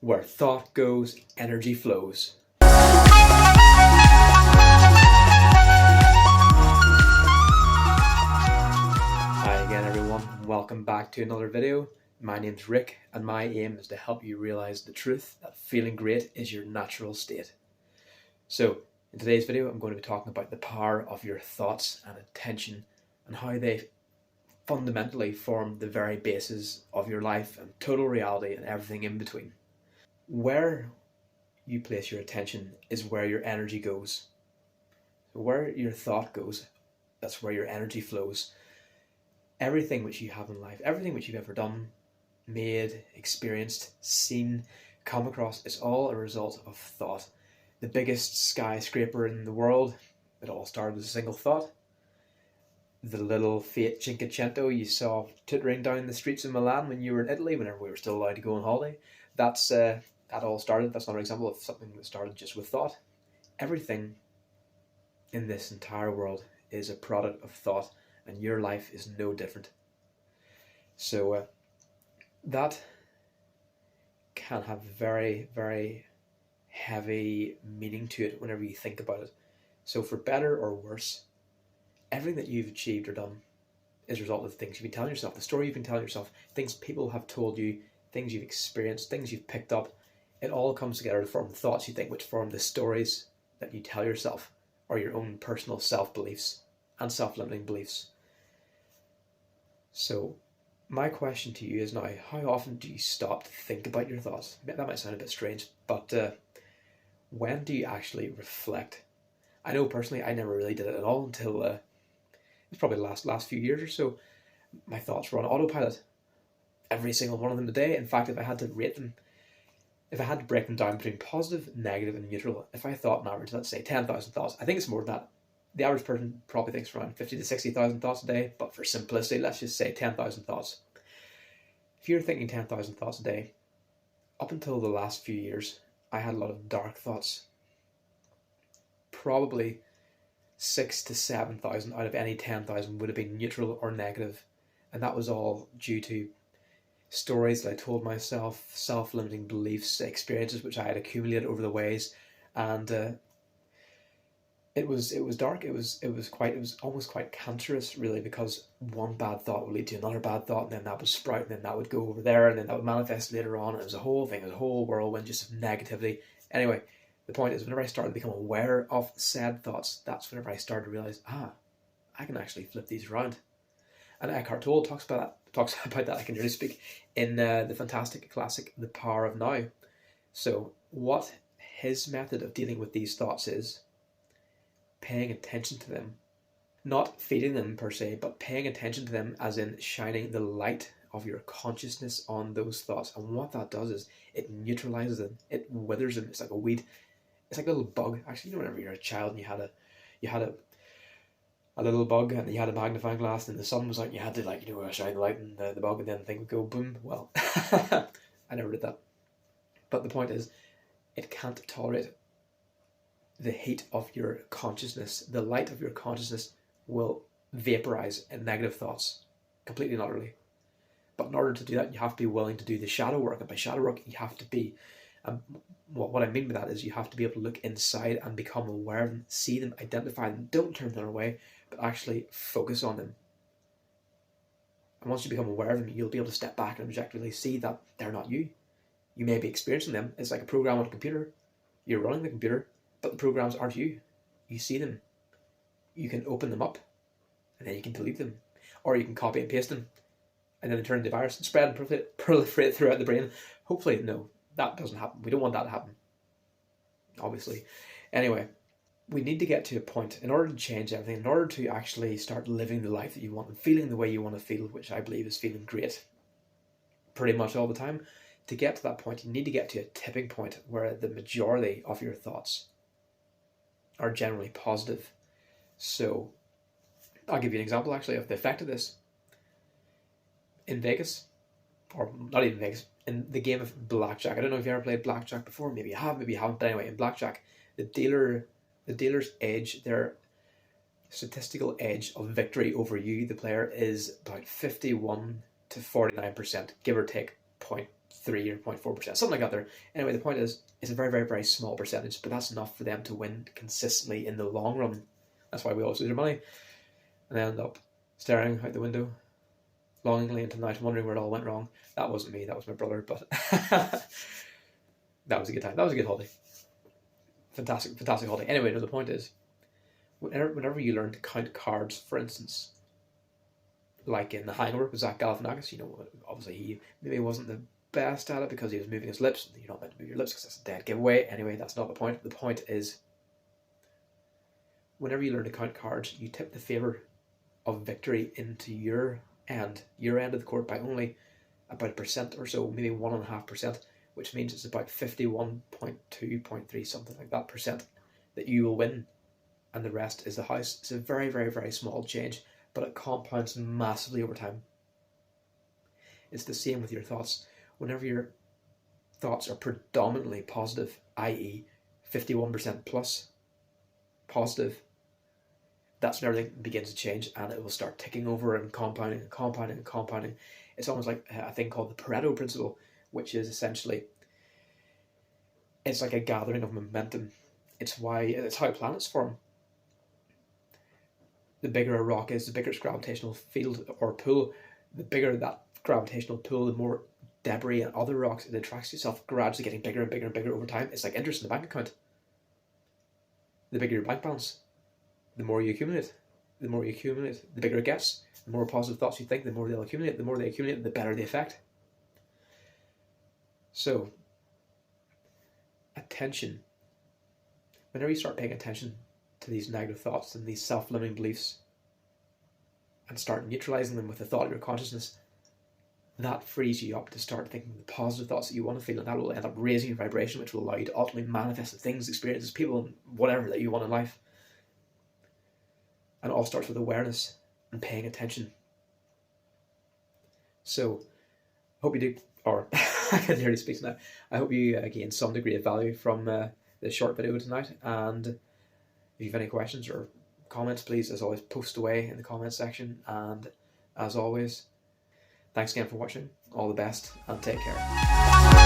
Where thought goes, energy flows. Hi again everyone, welcome back to another video. My name's Rick and my aim is to help you realize the truth that feeling great is your natural state. So in today's video I'm going to be talking about the power of your thoughts and attention and how they fundamentally form the very basis of your life and total reality and everything in between. Where you place your attention is where your energy goes. Where your thought goes, that's where your energy flows. Everything which you have in life, everything which you've ever done, made, experienced, seen, come across, is all a result of thought. The biggest skyscraper in the world, it all started with a single thought. The little Fiat Cinquecento you saw tittering down the streets of Milan when you were in Italy, whenever we were still allowed to go on holiday, that all started. That's another example of something that started just with thought. Everything in this entire world is a product of thought, and your life is no different. So that can have very, very heavy meaning to it whenever you think about it. So for better or worse, everything that you've achieved or done is a result of things you've been telling yourself, the story you've been telling yourself, things people have told you, things you've experienced, things you've picked up. It all comes together to form thoughts you think, which form the stories that you tell yourself, or your own personal self-beliefs and self-limiting beliefs. So my question to you is now, how often do you stop to think about your thoughts? That might sound a bit strange, but when do you actually reflect? I know personally I never really did it at all until it was probably the last few years or so. My thoughts were on autopilot. Every single one of them a day. In fact, if I had to rate them, if I had to break them down between positive, negative and neutral, if I thought on average, let's say 10,000 thoughts, I think it's more than that. The average person probably thinks around 50 to 60,000 thoughts a day, but for simplicity, let's just say 10,000 thoughts. If you're thinking 10,000 thoughts a day, up until the last few years, I had a lot of dark thoughts. Probably 6,000 to 7,000 out of any 10,000 would have been neutral or negative, and that was all due to stories that I told myself, self-limiting beliefs, experiences which I had accumulated over the ways, and it was dark. It was almost quite cancerous, really, because one bad thought would lead to another bad thought, and then that would sprout, and then that would go over there, and then that would manifest later on. And it was a whole thing, it was a whole whirlwind just of negativity. Anyway, the point is, whenever I started to become aware of sad thoughts, that's whenever I started to realize, I can actually flip these around. And Eckhart Tolle talks about that. I can really speak in the fantastic classic, The Power of Now. So what his method of dealing with these thoughts is paying attention to them, not feeding them per se, but paying attention to them, as in shining the light of your consciousness on those thoughts. And what that does is it neutralizes them, it withers them. It's like a weed, it's like a little bug. Actually, whenever you're a child and you had a little bug and you had a magnifying glass and the sun was out and you had to shine the light in the bug and then the thing would go boom. Well, I never did that. But the point is, it can't tolerate the heat of your consciousness. The light of your consciousness will vaporize in negative thoughts completely and utterly. But in order to do that, you have to be willing to do the shadow work. And by shadow work, you have to be, what I mean by that is you have to be able to look inside and become aware of them, see them, identify them. Don't turn them away, but actually focus on them. And once you become aware of them, you'll be able to step back and objectively see that they're not you. You may be experiencing them. It's like a program on a computer. You're running the computer, but the programs aren't you. You see them. You can open them up, and then you can delete them. Or you can copy and paste them, and then turn into virus and spread and proliferate throughout the brain. Hopefully, no, that doesn't happen. We don't want that to happen, obviously. Anyway, we need to get to a point, in order to change everything, in order to actually start living the life that you want and feeling the way you want to feel, which I believe is feeling great pretty much all the time. To get to that point, you need to get to a tipping point where the majority of your thoughts are generally positive. So I'll give you an example actually of the effect of this. In Vegas, or not even Vegas, in the game of blackjack. I don't know if you ever played blackjack before. Maybe you have, maybe you haven't. But anyway, in blackjack, the dealer's edge, their statistical edge of victory over you, the player, is about 51 to 49%, give or take 0.3 or 0.4%, something like that there. Anyway, the point is, it's a very, very, very small percentage, but that's enough for them to win consistently in the long run. That's why we always lose our money. And they end up staring out the window longingly into the night, wondering where it all went wrong. That wasn't me, that was my brother, but that was a good time. That was a good holiday. Fantastic, fantastic holiday. Anyway, no, the point is, whenever you learn to count cards, for instance, like in The Hangover with Zach Galifianakis, obviously he maybe wasn't the best at it because he was moving his lips. You're not meant to move your lips because that's a dead giveaway. Anyway, that's not the point. The point is, whenever you learn to count cards, you tip the favour of victory into your end of the court by only about 1% or so, maybe 1.5%, which means it's about 51.2.3 something like that percent that you will win, and the rest is the house. It's a very, very, very small change, but it compounds massively over time. It's the same with your thoughts. Whenever your thoughts are predominantly positive, i.e. 51% plus positive, that's when everything begins to change, and it will start ticking over and compounding and compounding and compounding. It's almost like a thing called the Pareto principle, which is essentially, it's like a gathering of momentum. It's how planets form. The bigger a rock is, the bigger its gravitational field or pull, the bigger that gravitational pull, the more debris and other rocks it attracts to itself, gradually getting bigger and bigger and bigger over time. It's like interest in the bank account. The bigger your bank balance, the more you accumulate. The more you accumulate, the bigger it gets. The more positive thoughts you think, the more they'll accumulate. The more they accumulate, the better the effect. So, attention. Whenever you start paying attention to these negative thoughts and these self-limiting beliefs and start neutralizing them with the thought of your consciousness, that frees you up to start thinking the positive thoughts that you want to feel, and that will end up raising your vibration, which will allow you to ultimately manifest the things, experiences, people, whatever that you want in life. And it all starts with awareness and paying attention. So, hope you do, or I can nearly speak now. I hope you gain some degree of value from this short video tonight. And if you have any questions or comments, please, as always, post away in the comments section. And as always, thanks again for watching. All the best, and take care.